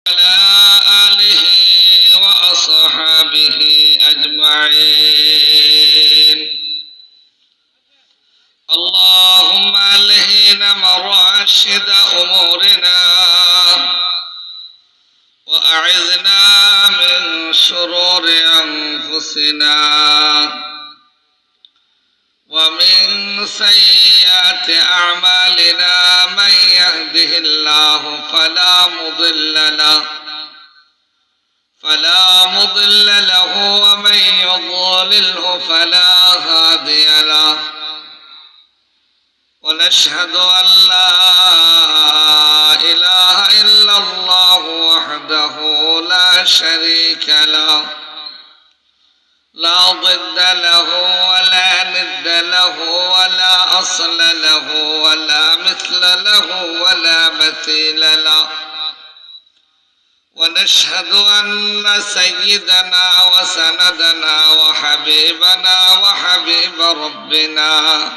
وعلى آله وأصحابه أجمعين. اللهم ألهنا مراشد أمورنا وأعذنا من شرور أنفسنا ومن سيئات أعمالنا. من يهده الله فلا مضل له ومن يضلله فلا هادي له. ونشهد أن لا إله إلا الله وحده لا شريك له، لا ضد له ولا ند له ولا أصل له ولا مثل له ولا مثيل له. ونشهد أن سيدنا وسندنا وحبيبنا وحبيب ربنا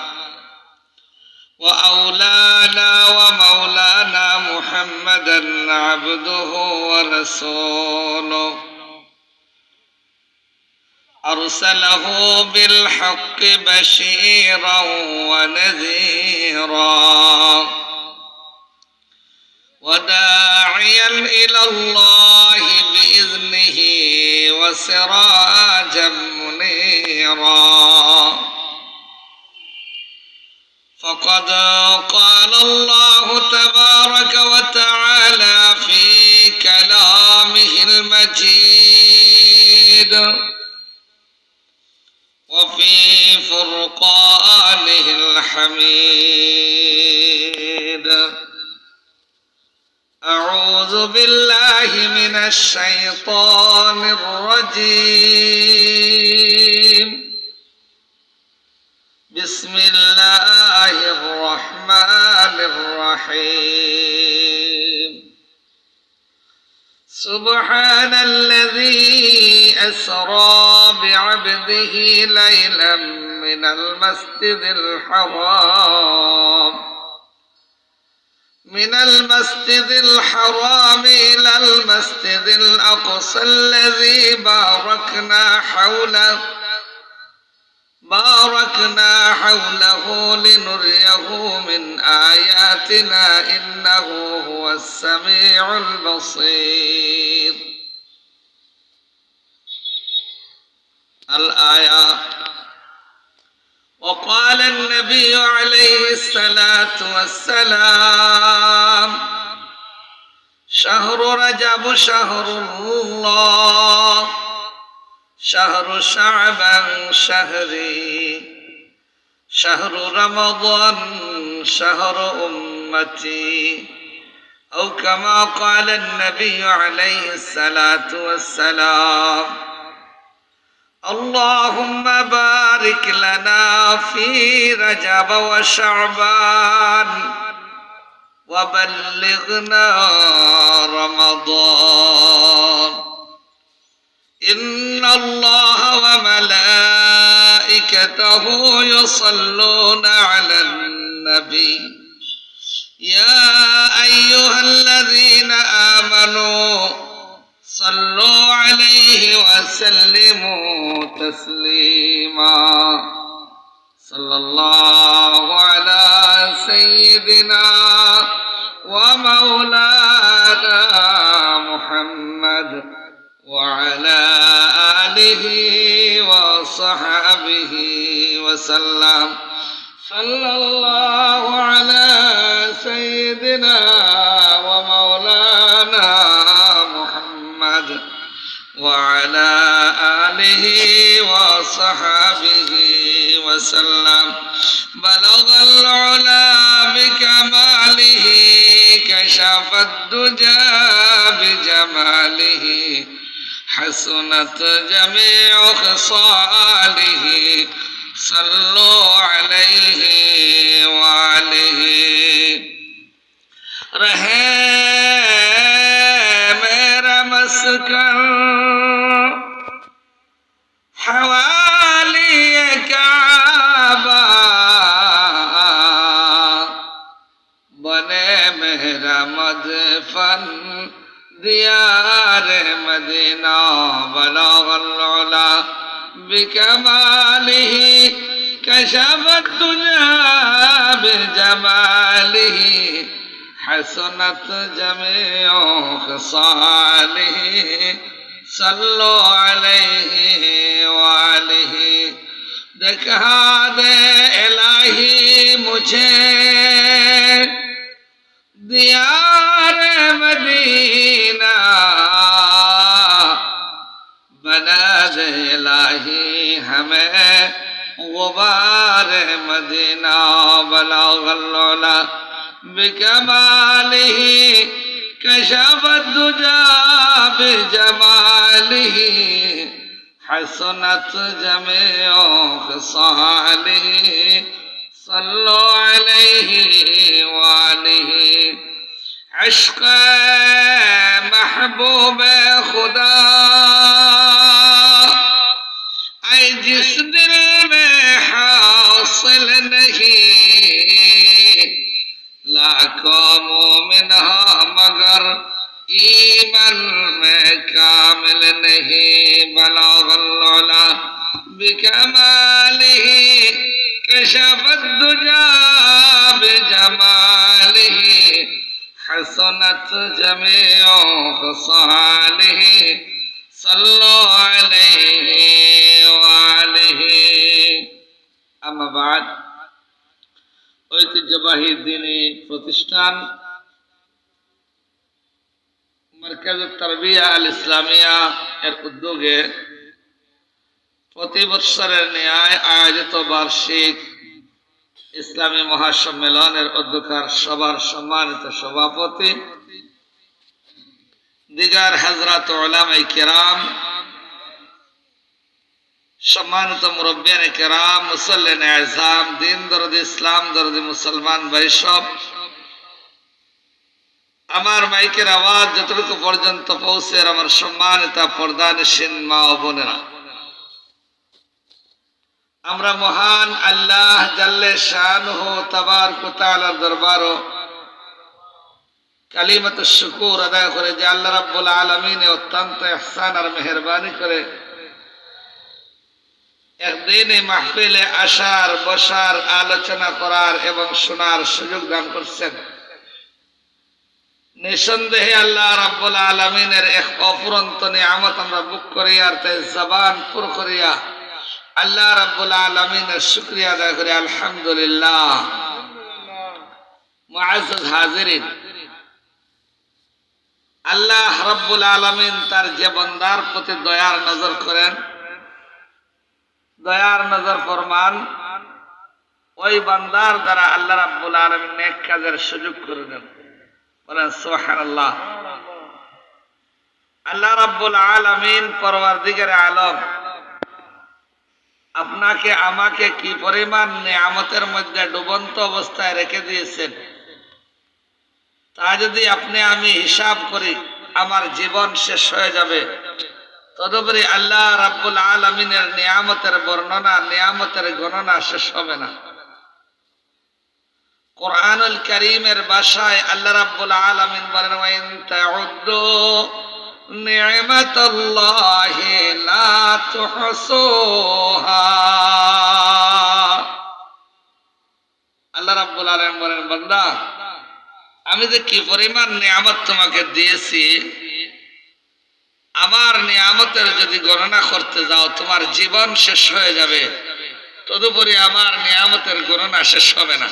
وأولانا ومولانا محمدا عبده ورسوله، أرسله بالحق بشيرا ونذيرا وداعيا إلى الله بإذنه وسراجا منيرا. فقد قال الله تبارك وتعالى في كلامه المجيد وفي فرقانه الحميد: أعوذ بالله من الشيطان الرجيم. بسم الله الرحمن الرحيم. سبحان الذي أسرى بعبده ليلا من المسجد الحرام إلى المسجد الأقصى الذي باركنا حوله لنريه من آياتنا إنه هو السميع البصير. الآيات. وقال النبي عليه الصلاة والسلام: شهر رجب شهر الله، شهر شعبان شهري، شهر رمضان شهر أمتي، أو كما قال النبي عليه الصلاة والسلام. اللهم بارك لنا في رجب وشعبان وبلغنا رمضان. إن الله وملائكته يصلون على النبي يا أيها الذين آمنوا صلوا عليه وسلموا تسليما. صلى الله على سيدنا ومولانا محمد وعلى آله وصحبه وسلم. صلى الله على سيدنا ومولانا محمد وعلى آله وصحبه وسلم. بلغ العلا بكماله، كشف الدجى بجماله، حسنت جميع خصاله. صلوا عليه وآله. رہے میرا مسکن حوالی کعبہ، بنے میرا مدفن ديار مدينة بلغ العلا بكماله كشف الدجى بجماله حسنت جميع خصاله صلوا عليه وآله دکھا دے الہی مجھے دیار مدینہ بنا دے الہی ہمیں غبار مدینہ بلغ العلا بکمالہ کشف الدجى بجماله حسنت جميع خصاله صلوا عليه وآله عشق محبوب خدا اے جس دل میں حاصل نہیں لاکھوں مومن مگر ایمان میں کامل نہیں بلغ العلا بکمالہ کشف الدجى بجمالہ حسنت جميع خصاله صلوا عليه وآله اما بعد ঐতিহ্যবাহী দ্বীনি প্রতিষ্ঠান মারকাজ তারবিয়া আল ইসলামিয়া এর উদ্যোগে প্রতি বছরের ন্যায় আয়োজিত বার্ষিক ইসলামী মহাসম্মেলনের অধ্যক্ষার সভার সম্মানিত সভাপতি দিগার হযরত উলামায়ে কেরাম সম্মানিত মুরব্বিয়ানে কেরাম মুসল্লিনে আযম দিন দরদি ইসলাম দরদি মুসলমান ভাই সব আমার মাইকের আওয়াজ যতটুকু পর্যন্ত পৌঁছে আমার সম্মানিত পর্দানশীন মা ও বোনেরা আমরা মহান আল্লাহ জাল্লে শানুহু তাবারক ওয়া তাআলার দরবারও কালিমাতুশ শুকর আদায় করে যে আল্লাহ রাব্বুল আলামিন অত্যন্ত ইহসান আর মেহেরবানি করে একদিন এই মাহফিলে আসার বসার আলোচনা করার এবং শোনার সুযোগ দান করছেন নিঃসন্দেহে আল্লাহ রাব্বুল আলামিনের এক অফুরন্ত নিয়ামত আমরা ভোগ করি আর তাই জবান পুর করিয়া আল্লাহ রাব্বুল আলামিনের শুকরিয়া আদায় করি আলহামদুলিল্লাহ মুআজ্জাজ হাজিরিন আল্লাহ রাব্বুল আলামিন তার যে বান্দার প্রতি দয়ার নজর করেন দয়ার নজর ফরমান ওই বান্দার দ্বারা আল্লাহ রাব্বুল আলামিন নেক কাজের সুযোগ করে দেন বলেন সুবহানাল্লাহ আল্লাহ রাব্বুল আলামিন পরওয়ারদিগারে আলম আপনাকে আমাকে কি পরিমাণ নিয়ামতের মধ্যে ডুবন্ত অবস্থায় রেখে দিয়েছেন তা যদি আপনি আমি হিসাব করি আমার জীবন শেষ হয়ে যাবে তদুপরি আল্লাহ রাব্বুল আলামিনের নিয়ামতের বর্ণনা নিয়ামতের গণনা শেষ হবে না কুরআনুল কারীমের ভাষায় আল্লাহ রাব্বুল আলামিন বলেন ওয়া ইন তাউদ্দু নি'মাতাল্লাহি লা তুহসুহা আল্লাহ রাব্বুল আলামিন বলেন বান্দা আমি যে কি পরিমাণ নিয়ামত তোমাকে দিয়েছি আমার নিয়ামতের যদি গণনা করতে যাও তোমার জীবন শেষ হয়ে যাবে তদুপরি আমার নিয়ামতের গণনা শেষ হবে না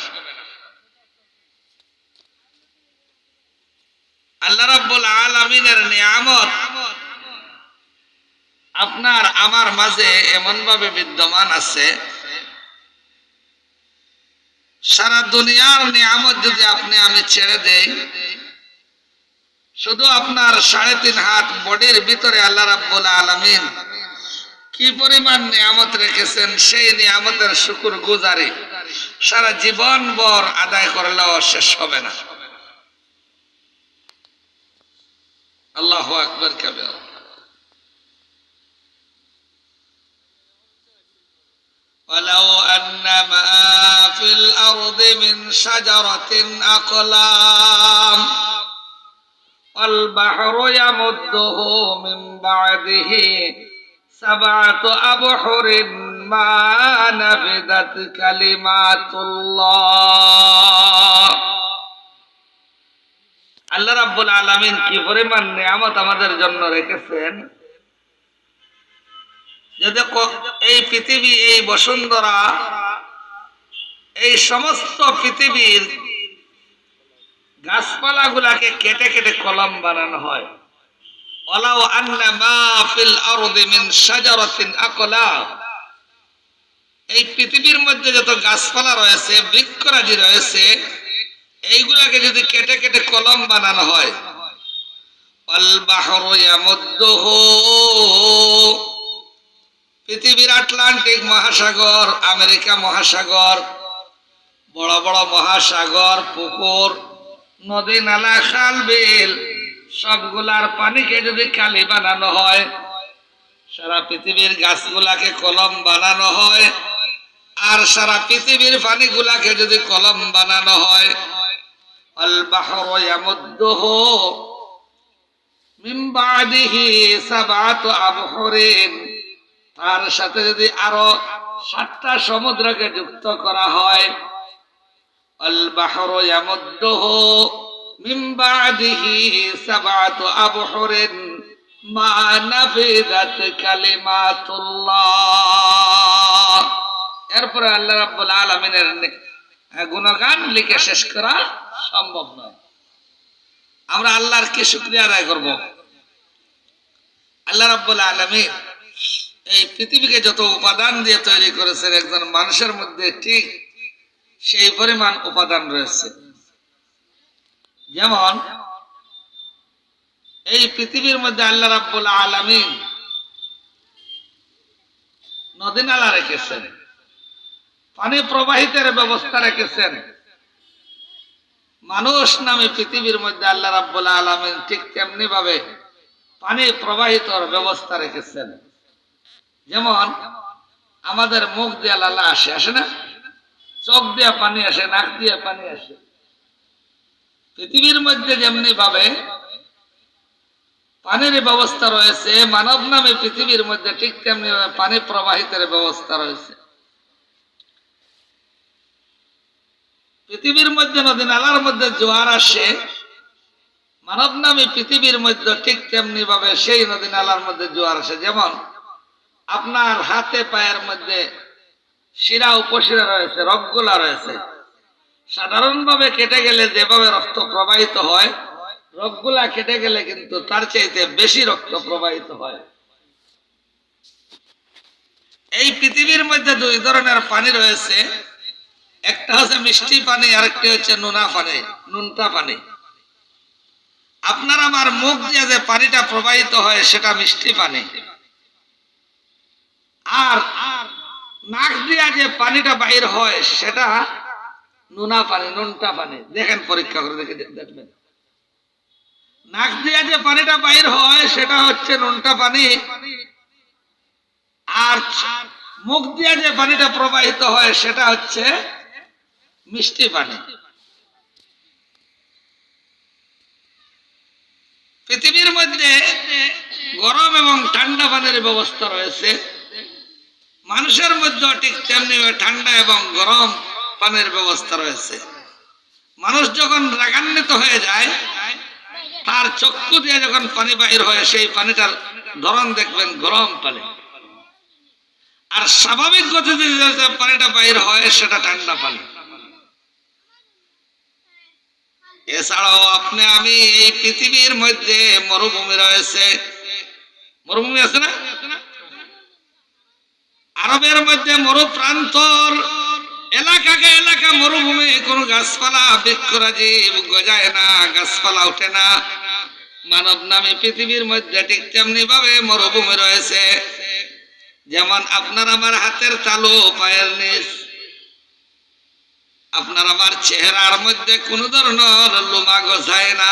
আল্লাহ রাব্বুল আলামিনের নিয়ামত আপনার আমার মাঝে এমন ভাবে বিদ্যমান আছে সারা দুনিয়ার নিয়ামত যদি আপনি আমি ছেড়ে দেই শুধু আপনার 3.5 হাত বডির ভিতরে আল্লাহ রাব্বুল আলামিন কি পরিমাণ নিয়ামত রেখেছেন সেই নিয়ামতের শুকর গুজারি সারা জীবন ভর আদায় করলেও শেষ হবে না আল্লাহু আকবার কাবীর ولو أن ما في الأرض من شجرة أقلام والبحر يمده من بعده سبعة أبحر ما نفدت كلمات الله আল্লাহ রাব্বুল আলামিন কি পরিমাণ নিয়ামত আমাদের জন্য রেখেছেন। যদি এই পৃথিবী, এই বসুন্ধরা, এই সমস্ত পৃথিবীর গাছপালা গুলাকে কেটে কেটে কলম বানানো হয়, ওয়ালাউ আন্না মা ফিল আরদি মিন শাজারাতিন আকলাম, এই পৃথিবীর মধ্যে যত গাছপালা রয়েছে, বৃক্ষরাজি রয়েছে, এইগুলাকে যদি কেটে কেটে কলম বানানো হয়, ওয়াল বাহরু ইয়ামুদ্দুহু, পৃথিবীর আটলান্টিক মহাসাগর, আমেরিকা মহাসাগর, বড় বড় মহাসাগর, পুকুর, নদী, নালা, খাল, বিল, সবগুলার পানিকে যদি কালি বানানো হয়, সারা পৃথিবীর গাছগুলাকে কলম বানানো হয়, আর সারা পৃথিবীর পানিগুলাকে যদি কলম বানানো হয়, আল বাহরু ইয়ামুদ্দুহু মিন বাদিহি সাবআতু আবহুরিন, তার সাথে যদি আরো 7টা সমুদ্রকে যুক্ত করা হয়, আল বাহরু ইয়ামুদ্দুহু মিন বাদিহি সাবআতু আবহুরিন মা নাফিদাত কালিমাতুল্লাহ। এরপরে আল্লাহ রাব্বুল আলামিনের গুণগান লিখে শেষ করা সম্ভব নয়। আমরা আল্লাহর কি শুকরিয়া আদায় করব। আল্লাহ রাব্বুল আলামিন এই পৃথিবীকে যত উপাদান দিয়ে তৈরি করেছেন, একজন মানুষের মধ্যে ঠিক সেই পরিমাণ উপাদান রয়েছে। যেমন এই পৃথিবীর মধ্যে আল্লাহ রাব্বুল আলামিন নদী নালা রেখেছেন, পানি প্রবাহিতের ব্যবস্থা রেখেছেন। মানুষ নামে পৃথিবীর মধ্যে আল্লাহ রাব্বুল আলামিন ঠিক তেমনি ভাবে পানি প্রবাহিতর ব্যবস্থা রেখেছেন। যেমন আমাদের মুখ দিয়ে লালা আসে, আসে না? চোখ দিয়ে পানি আসে, নাক দিয়ে পানি আসে। পৃথিবীর মধ্যে যেমনি ভাবে পানির ব্যবস্থা রয়েছে, মানব নামে পৃথিবীর মধ্যে ঠিক তেমনি ভাবে পানি প্রবাহিতের ব্যবস্থা রয়েছে। পৃথিবীর মধ্যে নদী নালার মধ্যে জোয়ার আসে, মানব নামে পৃথিবীর মধ্যে ঠিক তেমনি ভাবে সেই নদী নালার মধ্যে জোয়ার আসে। যেমন আপনার হাতে পায়ের মধ্যে শিরা উপশিরা রয়েছে, রগগুলা রয়েছে। সাধারণভাবে কেটে গেলে যেভাবে রক্ত প্রবাহিত হয়, রগগুলা কেটে গেলে কিন্তু তার চাইতে বেশি রক্ত প্রবাহিত হয়। এই পৃথিবীর মধ্যে 2 ধরনের পানি রয়েছে, একটা হচ্ছে মিষ্টি পানি, আরেকটি হচ্ছে নুনা পানি, নুনটা পানি। আপনার আমার মুখ দিয়ে যে পানিটা প্রবাহিত হয় সেটা মিষ্টি পানি, আর নাক দিয়ে যে পানিটা বাইর হয় সেটা নুনা পানি, নুনটা পানি। দেখেন, পরীক্ষা করে দেখবেন, নাক দিয়ে যে পানিটা বাইর হয় সেটা হচ্ছে নুনটা পানি, আর মুখ দিয়ে যে পানিটা প্রবাহিত হয় সেটা হচ্ছে মিষ্টি পানি। পৃথিবীর মধ্যে গরম এবং ঠান্ডা পানির ব্যবস্থা রয়েছে, মানুষের মধ্যে ঠিক তেমনি ঠান্ডা এবং গরম পানির ব্যবস্থা রয়েছে। মানুষ যখন রাগান্বিত হয়ে যায়, তার চক্ষু দিয়ে যখন পানি বাহির হয়, সেই পানিটার ধরন দেখবেন গরম পানি, আর স্বাভাবিক গতিতে যে পানিটা বাহির হয় সেটা ঠান্ডা পানি। এছাড়াও আপনি আমি এই পৃথিবীর মধ্যে মরুভূমি রয়েছে, মরুভূমি আছে না? আরবের মধ্যে মরুপ্রান্তর এলাকাকে এলাকা মরুভূমি, কোন গাছপালা বৃক্ষরাজি গজায় না, গাছপালা ওঠে না। মানব নামে পৃথিবীর মধ্যে ঠিক তেমনি ভাবে মরুভূমি রয়েছে। যেমন আপনার আমার হাতের তালু, পায়ের নিচ, আপনার আমার চেহারার মধ্যে কোন ধরনের লোমা গজায় না,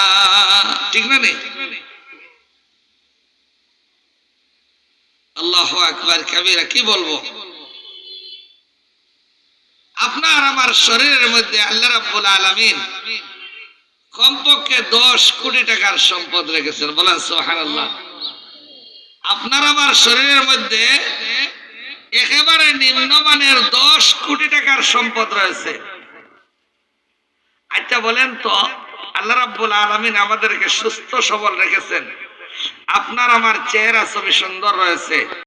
ঠিক না? নেই? আল্লাহু আকবার কাবীরা, কি বলবো? আপনার আমার শরীরের মধ্যে আল্লাহ রাব্বুল আলামিন কমপক্ষে 10 কোটি টাকার সম্পদ রেখেছেন, বলেন সুবহানাল্লাহ। আপনার আমার শরীরের মধ্যে একেবারে নিম্নমানের 10 কোটি টাকার সম্পদ রয়েছে। আচ্ছা বলেন তো, আল্লাহ রাব্বুল আলামিন আমাদেরকে সুস্থ সবল রেখেছেন, আপনার আমার চেহারা ছবি সুন্দর রয়েছে,